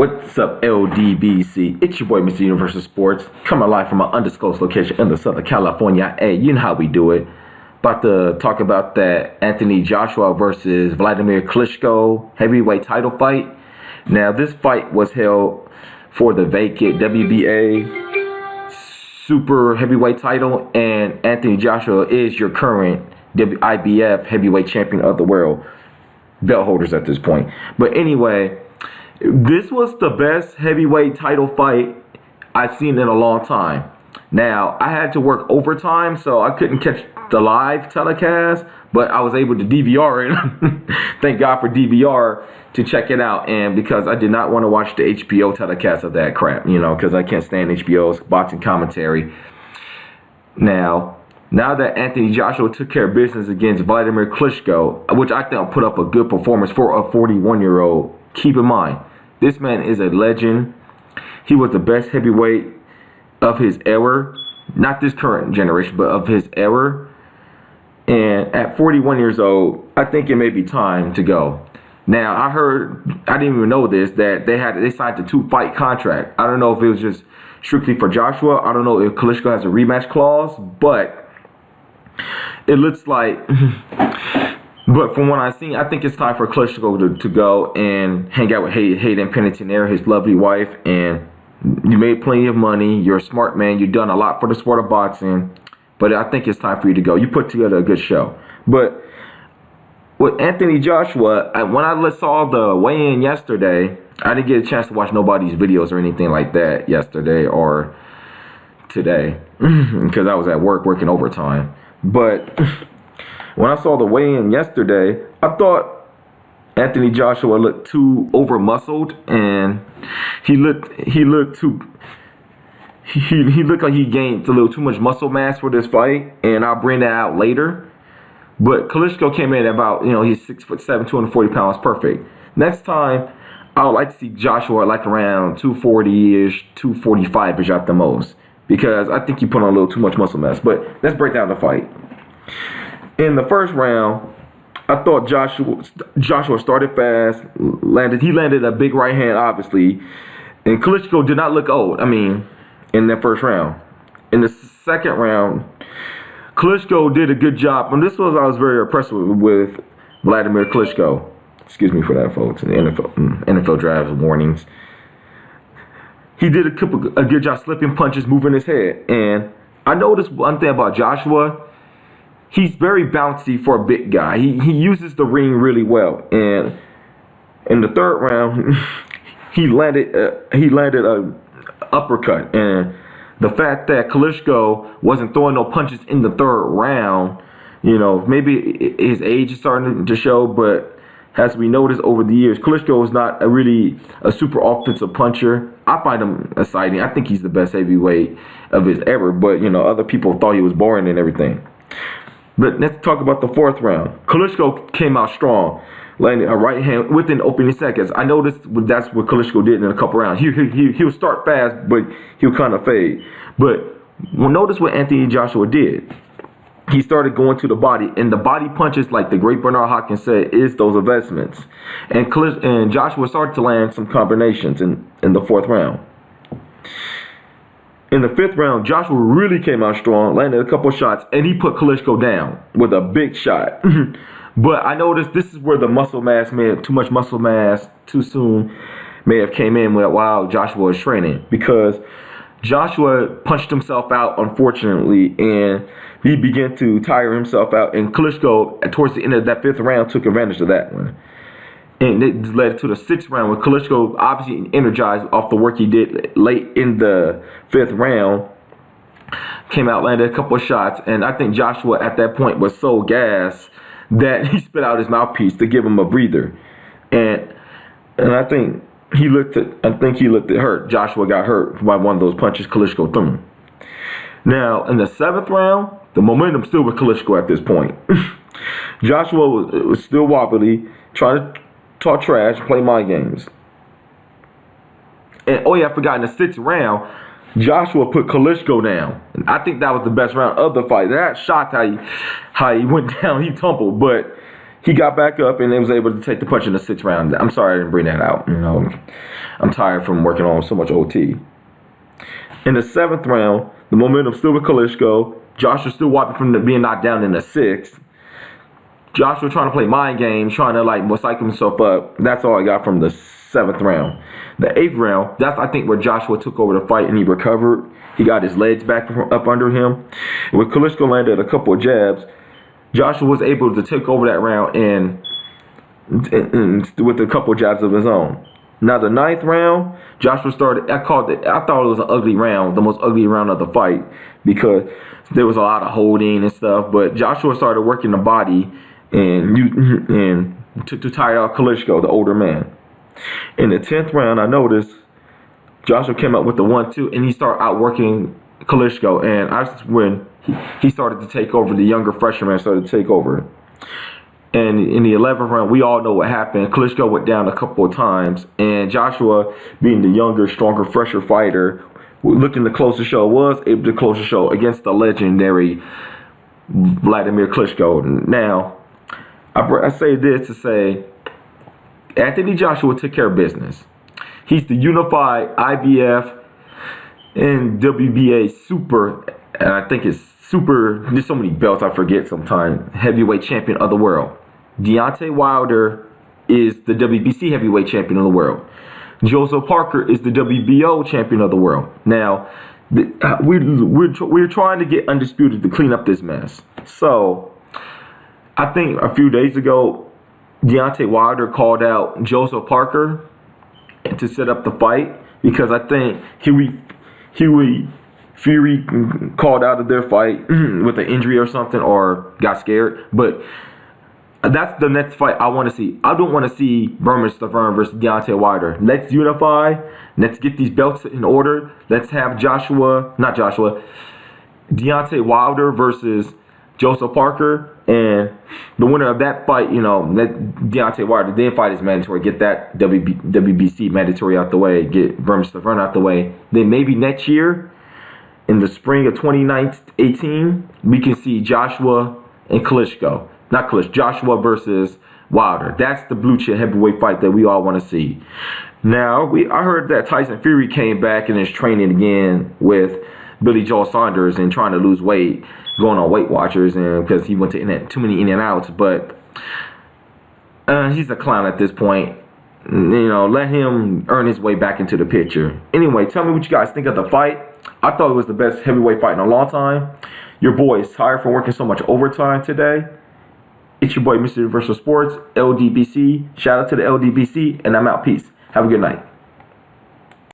What's up, LDBC? It's your boy, Mr. Universal Sports, coming live from an undisclosed location in the Southern California. Hey, you know how we do it. About to talk about that Anthony Joshua versus Wladimir Klitschko heavyweight title fight. Now, this fight was held for the vacant WBA super heavyweight title, and Anthony Joshua is your current IBF heavyweight champion of the world, belt holders at this point. But anyway, this was the best heavyweight title fight I've seen in a long time. Now, I had to work overtime, so I couldn't catch the live telecast, but I was able to DVR it. Thank God for DVR to check it out, and because I did not want to watch the HBO telecast of that crap, you know, because I can't stand HBO's boxing commentary. Now that Anthony Joshua took care of business against Wladimir Klitschko, which I think put up a good performance for a 41-year-old, keep in mind, this man is a legend. He was the best heavyweight of his era, not this current generation, but of his era. And at 41 years old, I think it may be time to go. Now, I didn't even know this, that they signed a 2-fight contract. I don't know if it was just strictly for Joshua. I don't know if Klitschko has a rematch clause, but it looks like, but from what I've seen, I think it's time for Klitschko to go and hang out with Hayden Panettiere, his lovely wife, and you made plenty of money. You're a smart man. You've done a lot for the sport of boxing, but I think it's time for you to go. You put together a good show. But with Anthony Joshua, when I saw the weigh-in yesterday, I didn't get a chance to watch nobody's videos or anything like that yesterday or today because I was at work working overtime. But when I saw the weigh-in yesterday, I thought Anthony Joshua looked too over-muscled, and he looked like he gained a little too much muscle mass for this fight, and I'll bring that out later. But Klitschko came in at about, he's 6'7", 240 pounds, perfect. Next time, I would like to see Joshua like around 240-ish, 245-ish at the most, because I think he put on a little too much muscle mass. But let's break down the fight. In the first round, I thought Joshua started fast. He landed a big right hand, obviously, and Klitschko did not look old. In that first round. In the second round, Klitschko did a good job, and I was very impressed with Wladimir Klitschko. Excuse me for that, folks. In the NFL draft warnings. He did a good job slipping punches, moving his head, and I noticed one thing about Joshua. He's very bouncy for a big guy. He uses the ring really well. And in the third round, he landed a uppercut. And the fact that Klitschko wasn't throwing no punches in the third round, maybe his age is starting to show. But as we noticed over the years, Klitschko is not really a super offensive puncher. I find him exciting. I think he's the best heavyweight of his ever. But other people thought he was boring and everything. But let's talk about the fourth round. Klitschko came out strong, landing a right hand within opening seconds. I noticed that's what Klitschko did in a couple rounds. He would start fast, but he'll kind of fade. But notice what Anthony Joshua did. He started going to the body, and the body punches, like the great Bernard Hopkins said, is those investments. And Joshua started to land some combinations in the fourth round. In the fifth round, Joshua really came out strong, landed a couple shots, and he put Klitschko down with a big shot. But I noticed this is where the muscle mass too much muscle mass too soon may have came in while Joshua was training, because Joshua punched himself out, unfortunately, and he began to tire himself out, and Klitschko, towards the end of that fifth round, took advantage of that one. And it led to the sixth round, where Klitschko obviously energized off the work he did late in the fifth round. Came out, landed a couple of shots, and I think Joshua at that point was so gassed that he spit out his mouthpiece to give him a breather. And I think he looked hurt. Joshua got hurt by one of those punches Klitschko threw him. Now, in the seventh round, the momentum still with Klitschko at this point. Joshua was still wobbly, trying to talk trash, play mind games. And I forgot, in the sixth round, Joshua put Klitschko down. And I think that was the best round of the fight. That shocked how he went down. He tumbled, but he got back up and was able to take the punch in the 6th round. I'm sorry I didn't bring that out. I'm tired from working on so much OT. In the 7th round, the momentum still with Klitschko. Joshua still wiping from being knocked down in the 6th. Joshua trying to play mind games, trying to like psych himself up. That's all I got from the 7th round. The 8th round, that's I think where Joshua took over the fight and he recovered. He got his legs back from up under him. When Klitschko landed a couple of jabs, Joshua was able to take over that round and with a couple of jabs of his own. Now the 9th round, Joshua started. I thought it was an ugly round, the most ugly round of the fight because there was a lot of holding and stuff. But Joshua started working the body and to tire out Klitschko, the older man. In the 10th round, I noticed Joshua came up with the 1-2 and he started outworking Klitschko, and that's when he started to take over. The younger freshman started to take over. And in the 11th round, we all know what happened. Klitschko went down a couple of times, and Joshua, being the younger, stronger, fresher fighter, looking to close the show, was able to close the show against the legendary Vladimir Klitschko. Now, I say this to say, Anthony Joshua took care of business. He's the unified IBF and WBA super, and I think it's super, there's so many belts I forget sometimes, heavyweight champion of the world. Deontay Wilder is the WBC heavyweight champion of the world. Joseph Parker is the WBO champion of the world. Now, we're trying to get Undisputed to clean up this mess. So, I think a few days ago, Deontay Wilder called out Joseph Parker to set up the fight because I think Fury called out of their fight with an injury or something or got scared. But that's the next fight I want to see. I don't want to see Stavern versus Deontay Wilder. Let's unify. Let's get these belts in order. Let's have Deontay Wilder versus Joseph Parker. And the winner of that fight, let Deontay Wilder then fight is mandatory. Get that WBC mandatory out the way. Get Stavern out the way. Then maybe next year, in the spring of 2018, we can see Joshua and Klitschko. Joshua versus Wilder. That's the blue chip heavyweight fight that we all want to see. Now, I heard that Tyson Fury came back and is training again with Billy Joel Saunders and trying to lose weight, going on Weight Watchers, and because he went to too many in and outs. But he's a clown at this point. Let him earn his way back into the picture. Anyway, tell me what you guys think of the fight. I thought it was the best heavyweight fight in a long time. Your boy is tired from working so much overtime today. It's your boy, Mr. Universal Sports, LDBC. Shout out to the LDBC, and I'm out. Peace. Have a good night.